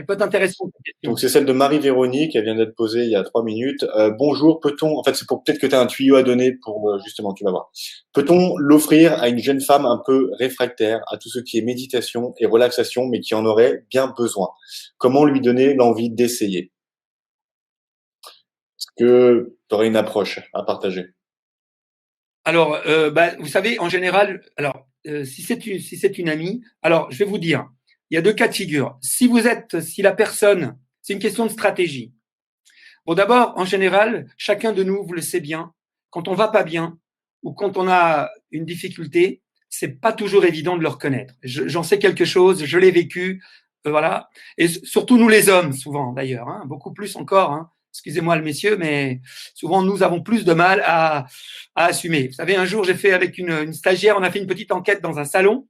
Elle peut être intéressante, cette question. Donc c'est celle de Marie-Véronique, elle vient d'être posée il y a 3 minutes. Bonjour, peut-on, en fait c'est pour peut-être que tu as un tuyau à donner pour justement, tu vas voir. Peut-on l'offrir à une jeune femme un peu réfractaire à tout ce qui est méditation et relaxation, mais qui en aurait bien besoin? Comment lui donner l'envie d'essayer? Est-ce que tu aurais une approche à partager? Alors, vous savez, en général, alors, si c'est une amie, alors je vais vous dire, il y a deux cas de figure. Si la personne, c'est une question de stratégie. Bon, d'abord, en général, chacun de nous, vous le sait bien, quand on va pas bien ou quand on a une difficulté, c'est pas toujours évident de le reconnaître. J'en sais quelque chose, je l'ai vécu, voilà. Et surtout nous les hommes, souvent d'ailleurs, hein, beaucoup plus encore. Hein. Excusez-moi le messieurs, mais souvent nous avons plus de mal à assumer. Vous savez, un jour j'ai fait avec une stagiaire, on a fait une petite enquête dans un salon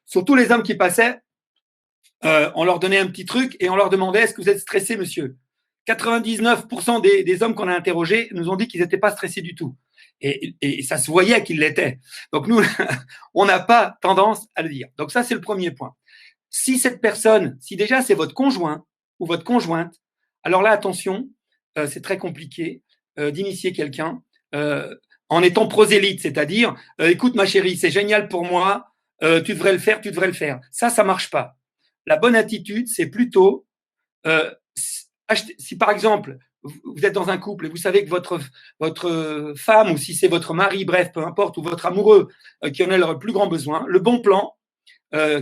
sur tous les hommes qui passaient. On leur donnait un petit truc et on leur demandait est-ce que vous êtes stressé, monsieur? 99% des hommes qu'on a interrogés nous ont dit qu'ils n'étaient pas stressés du tout. Et ça se voyait qu'ils l'étaient. Donc nous, on n'a pas tendance à le dire. Donc ça, c'est le premier point. Si cette personne, si déjà c'est votre conjoint ou votre conjointe, alors là, attention, c'est très compliqué d'initier quelqu'un en étant prosélyte, c'est-à-dire, écoute ma chérie, c'est génial pour moi, tu devrais le faire, tu devrais le faire. Ça marche pas. La bonne attitude, c'est plutôt euh, si par exemple vous êtes dans un couple et vous savez que votre femme ou si c'est votre mari, bref, peu importe, ou votre amoureux qui en a le plus grand besoin, le bon plan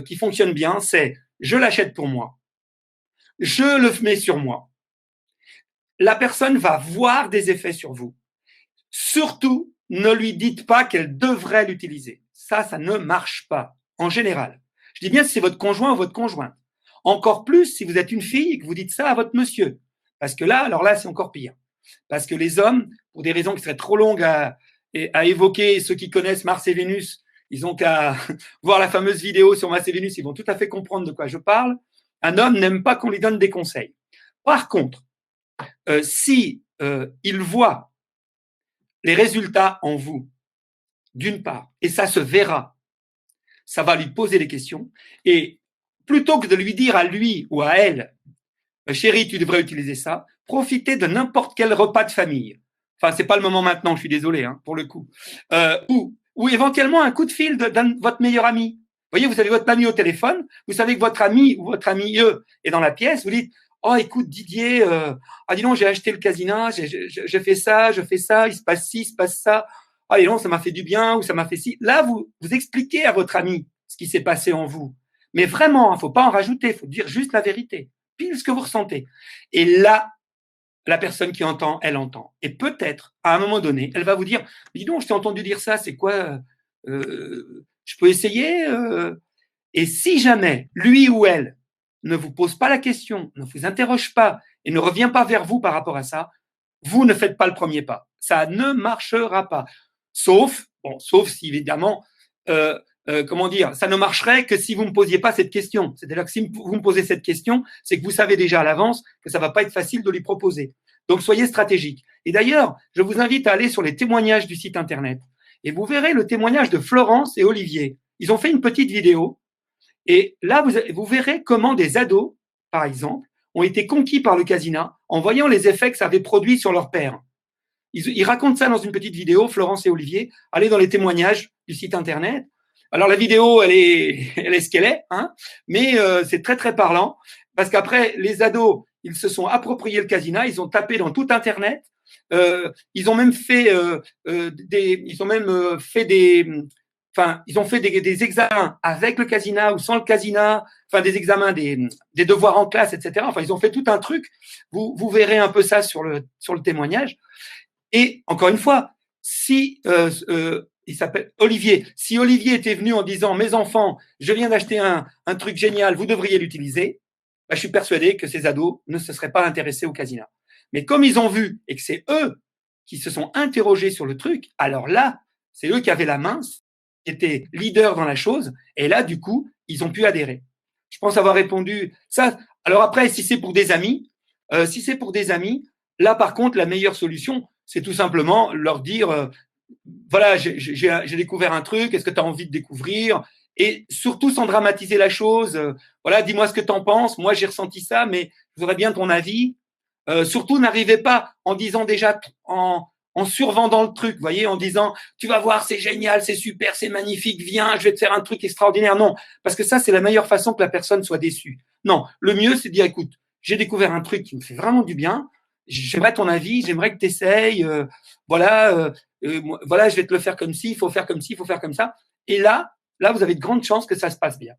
qui fonctionne bien, c'est je l'achète pour moi, je le mets sur moi. La personne va voir des effets sur vous. Surtout, ne lui dites pas qu'elle devrait l'utiliser. Ça ne marche pas, en général. Je dis bien si c'est votre conjoint ou votre conjointe. Encore plus si vous êtes une fille et que vous dites ça à votre monsieur. Parce que là, alors là, c'est encore pire. Parce que les hommes, pour des raisons qui seraient trop longues à évoquer, ceux qui connaissent Mars et Vénus, ils ont qu'à voir la fameuse vidéo sur Mars et Vénus, ils vont tout à fait comprendre de quoi je parle. Un homme n'aime pas qu'on lui donne des conseils. Par contre, si il voit les résultats en vous, d'une part, et ça se verra, ça va lui poser des questions, et plutôt que de lui dire à lui ou à elle, chérie, tu devrais utiliser ça, profitez de n'importe quel repas de famille. Enfin, c'est pas le moment maintenant, je suis désolé, hein, pour le coup. Ou éventuellement un coup de fil de votre meilleur ami. Vous voyez, vous avez votre ami au téléphone, vous savez que votre ami ou votre ami est dans la pièce, vous dites, oh, écoute, Didier, dis donc, j'ai acheté le casino, j'ai fait ça, je fais ça, il se passe ci, il se passe ça. Ah, dis donc, ça m'a fait du bien ou ça m'a fait ci. Là, vous expliquez à votre ami ce qui s'est passé en vous. Mais vraiment, il ne faut pas en rajouter, il faut dire juste la vérité, pile ce que vous ressentez. Et là, la personne qui entend, elle entend. Et peut-être, à un moment donné, elle va vous dire, dis donc, je t'ai entendu dire ça, c'est quoi je peux essayer Et si jamais, lui ou elle ne vous pose pas la question, ne vous interroge pas et ne revient pas vers vous par rapport à ça, vous ne faites pas le premier pas. Ça ne marchera pas. Sauf si évidemment, comment dire, ça ne marcherait que si vous ne me posiez pas cette question. C'est-à-dire que si vous me posez cette question, c'est que vous savez déjà à l'avance que ça ne va pas être facile de lui proposer. Donc soyez stratégique. Et d'ailleurs, je vous invite à aller sur les témoignages du site internet et vous verrez le témoignage de Florence et Olivier. Ils ont fait une petite vidéo et là, vous verrez comment des ados, par exemple, ont été conquis par le casino en voyant les effets que ça avait produit sur leur père. Ils racontent ça dans une petite vidéo, Florence et Olivier. Allez dans les témoignages du site internet. Alors la vidéo, elle est ce qu'elle est, hein, mais c'est très très parlant parce qu'après les ados, ils se sont appropriés le casino, ils ont tapé dans tout internet, ils ont même fait ils ont fait des examens avec le casino ou sans le casino, enfin des examens, des devoirs en classe, etc. Enfin, ils ont fait tout un truc. Vous verrez un peu ça sur le témoignage. Et encore une fois, si il s'appelle Olivier, si Olivier était venu en disant mes enfants, je viens d'acheter un truc génial, vous devriez l'utiliser, je suis persuadé que ces ados ne se seraient pas intéressés au casino. Mais comme ils ont vu et que c'est eux qui se sont interrogés sur le truc, alors là, c'est eux qui avaient la main, qui étaient leaders dans la chose, et là, du coup, ils ont pu adhérer. Je pense avoir répondu ça. Alors après, si c'est pour des amis, là, par contre, la meilleure solution, c'est tout simplement leur dire voilà, j'ai découvert un truc, est-ce que tu as envie de découvrir? Et surtout sans dramatiser la chose. Voilà, dis-moi ce que tu en penses. Moi, j'ai ressenti ça, mais je voudrais bien ton avis. Surtout, n'arrivez pas en disant déjà, en survendant le truc, vous voyez, en disant, tu vas voir, c'est génial, c'est super, c'est magnifique, viens, je vais te faire un truc extraordinaire. Non, parce que ça, c'est la meilleure façon que la personne soit déçue. Non, le mieux, c'est de dire, écoute, j'ai découvert un truc qui me fait vraiment du bien. J'aimerais ton avis, j'aimerais que tu essayes. Voilà, je vais te le faire comme ci, il faut faire comme ci, il faut faire comme ça. Et là, vous avez de grandes chances que ça se passe bien.